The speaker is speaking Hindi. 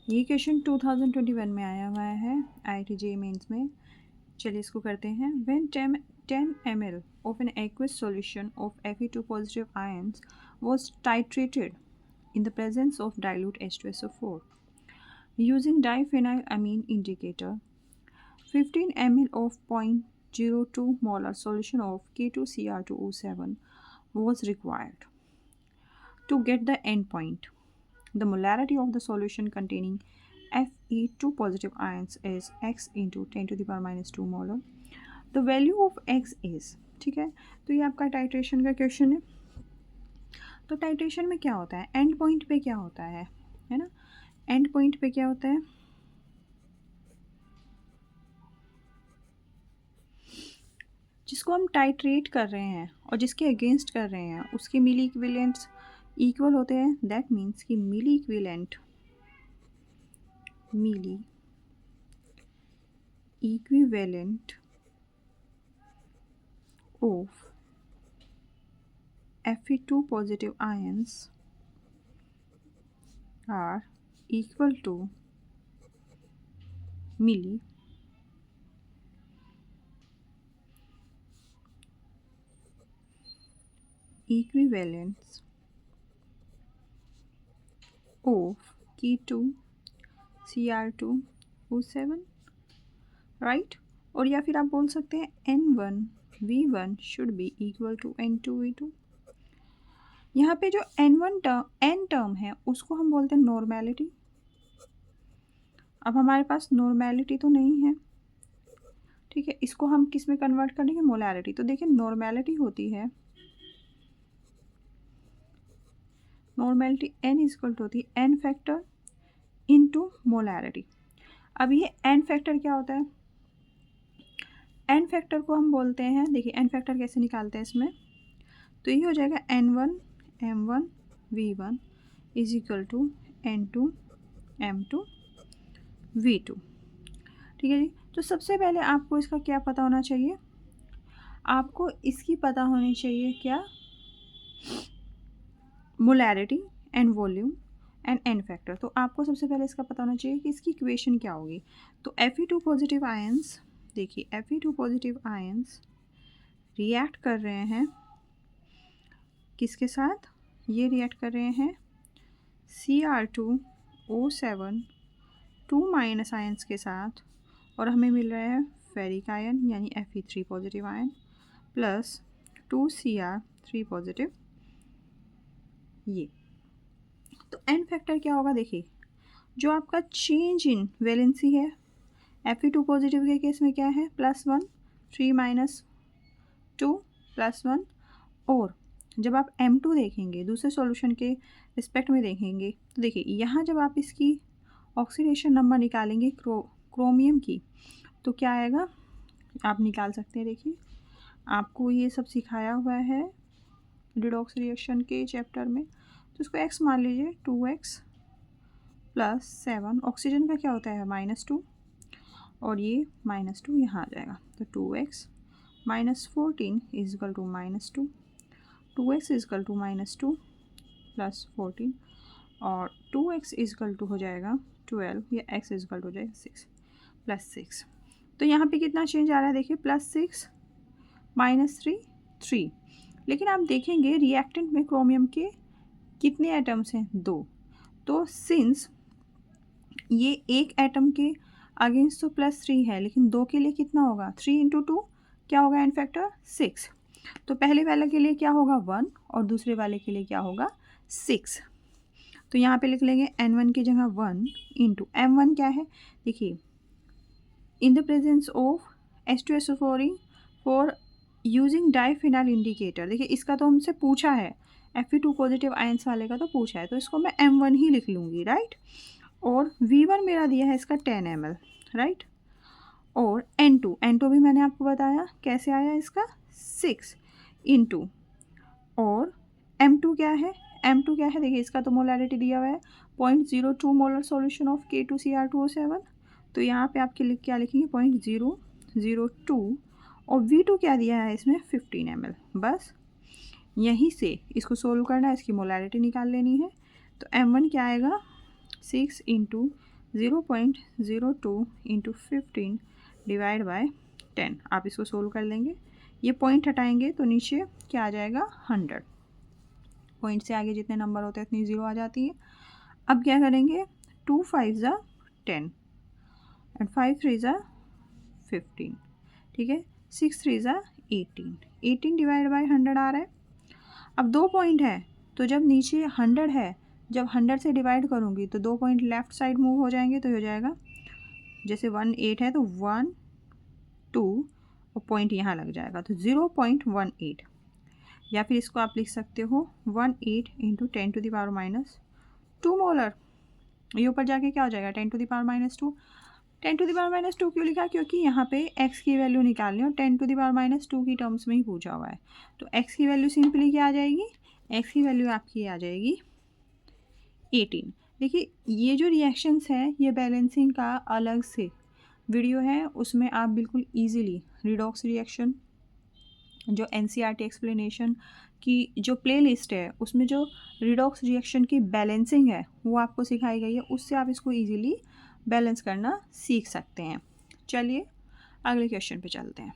ये क्वेश्चन 2021 में आया हुआ है IIT JEE मेंस में। चलिए इसको करते हैं। When 10 ml of an aqueous solution of Fe2 positive ions was titrated in the presence of dilute H2SO4 using diphenylamine indicator, 15 ml of 0.02 molar solution of K2Cr2O7 was required to get the endpoint. The molarity of the solution containing Fe2 positive ions is x into 10 to the power minus 2 molar. The value of x is, ठीक है, तो ये आपका टाइट्रेशन का क्वेश्चन है। तो टाइट्रेशन में क्या होता है, एंड पॉइंट पे क्या होता है ना, एंड पॉइंट पे क्या होता है, जिसको हम टाइट्रेट कर रहे हैं और जिसके अगेंस्ट कर रहे हैं उसके मिली इक्विवेलेंट्स इक्वल होते हैं। दैट मीन्स कि मिली equivalent of Fe2 positive ions are equal to milli equivalents of K2Cr2O7, right. और या फिर आप बोल सकते हैं N1V1 should be equal to N2V2। यहाँ पे जो N टर्म है उसको हम बोलते हैं नॉर्मेलिटी। अब हमारे पास नॉर्मेलिटी तो नहीं है, ठीक है, इसको हम किस में कन्वर्ट करेंगे, मोलैरिटी। तो देखिए नॉर्मेलिटी होती है, नॉर्मेलिटी N इक्वल टू होती है N फैक्टर इनटू मोलैरिटी। अब ये N फैक्टर क्या होता है, N फैक्टर को हम बोलते हैं, देखिए N फैक्टर कैसे निकालते हैं इसमें, तो ये हो जाएगा N1M1V1 is equal to N2M2V2। ठीक है जी। तो सबसे पहले आपको इसका क्या पता होना चाहिए, आपको इसकी पता होनी चाहिए क्या, molarity and volume and N factor. तो आपको सबसे पहले इसका पता होना चाहिए कि इसकी इक्वेशन क्या होगी। तो Fe2 पॉजिटिव आयंस, देखिए Fe2 पॉजिटिव आयंस रिएक्ट कर रहे हैं किसके साथ, ये रिएक्ट कर रहे हैं Cr2O7 2 माइनस आयंस के साथ, और हमें मिल रहा है फेरिक आयन यानी Fe3 positive ion plus 2Cr3 positive. ये तो N फैक्टर क्या होगा, देखिए जो आपका चेंज इन वैलेंसी है Fe2 पॉजिटिव के केस में क्या है, +1, 3 माइनस 2 +1। और जब आप M2 देखेंगे दूसरे सॉल्यूशन के रिस्पेक्ट में देखेंगे, तो देखिए यहाँ जब आप इसकी ऑक्सीडेशन नंबर निकालेंगे क्रोमियम की, तो क्या आएगा, आप निकाल सकते हैं। देखिए आपको ये सब सिखाया हुआ है रिडॉक्स रिएक्शन के चैप्टर में, तो इसको x मान लीजिए, 2x + 7, ऑक्सीजन का क्या होता है -2, और ये -2 यहाँ आ जाएगा, तो 2x - 14 is equal to -2, 2x is equal to -2 + 14, और 2x इज इक्वल टू हो जाएगा 12, या x इज इक्वल टू हो जाएगा 6 + 6। तो यहाँ पे कितना चेंज आ रहा है, देखिए +6 -3 3। लेकिन आप देखेंगे रिएक्टेंट में क्रोमियम के कितने एटम्स हैं, 2। तो सिंस ये एक एटम के अगेंस्ट तो +3 है, लेकिन 2 के लिए कितना होगा, 3 × 2 क्या होगा, N फैक्टर 6। तो पहले वाले के लिए क्या होगा 1, और दूसरे वाले के लिए क्या होगा 6। तो यहाँ पे लिख लेंगे N1 की जगह 1 × M1 क्या है, देखिए in the presence of H2SO4 for using diphenyl indicator. देखिए इसका तो हमसे पूछा है, Fe2 पॉजिटिव आयंस वाले का तो पूछा है, तो इसको मैं M1 ही लिख लूँगी, राइट। और V1 मेरा दिया है इसका 10 ml, राइट। और N2 भी मैंने आपको बताया कैसे आया इसका 6 × और M2 क्या है, देखिए इसका तो मोलैरिटी दिया हुआ है 0.02 मोलर सॉल्यूशन ऑफ K2Cr2O7। तो यहाँ पे आपके क्या लिखेंगे 0.002, और V2 क्या दिया है इसमें 15 ml। बस यहीं से इसको सोल्व करना है, इसकी मोलैरिटी निकाल लेनी है। तो M1 क्या आएगा 6 × 0.02 इंटू 15 डिवाइड बाय 10। आप इसको सोल्व कर लेंगे, ये पॉइंट हटाएंगे तो नीचे क्या आ जाएगा 100। पॉइंट से आगे जितने नंबर होते हैं उतनी ज़ीरो आ जाती है। अब क्या करेंगे, 2 5 ज़ा 10 एंड 5 3 ज़ा 15, ठीक है, 6 3 ज़ा 18, 18 डिवाइड बाय 100 आ रहा है। अब 2 पॉइंट है तो जब नीचे 100 है, जब 100 से डिवाइड करूँगी तो 2 पॉइंट लेफ़्ट साइड मूव हो जाएंगे, तो हो जाएगा जैसे 1 8 है तो 1 2 और पॉइंट यहाँ लग जाएगा तो 0.18, या फिर इसको आप लिख सकते हो 18 इंटू 10⁻² मोलर। ये ऊपर जाके क्या हो जाएगा 10⁻²। 10⁻² क्यों लिखा, क्योंकि यहाँ पे x की वैल्यू निकालनी है और 10⁻² की टर्म्स में ही पूछा हुआ है। तो x की वैल्यू सिंपली क्या आ जाएगी, x की वैल्यू आपकी आ जाएगी 18। देखिए ये जो रिएक्शंस है ये बैलेंसिंग का अलग से वीडियो है, उसमें आप बिल्कुल इजीली रिडॉक्स रिएक्शन जो NCERT एक्सप्लेनेशन की जो प्लेलिस्ट है उसमें जो रिडॉक्स रिएक्शन की बैलेंसिंग है वो आपको सिखाई गई है, उससे आप इसको इजीली बैलेंस करना सीख सकते हैं। चलिए अगले क्वेश्चन पे चलते हैं।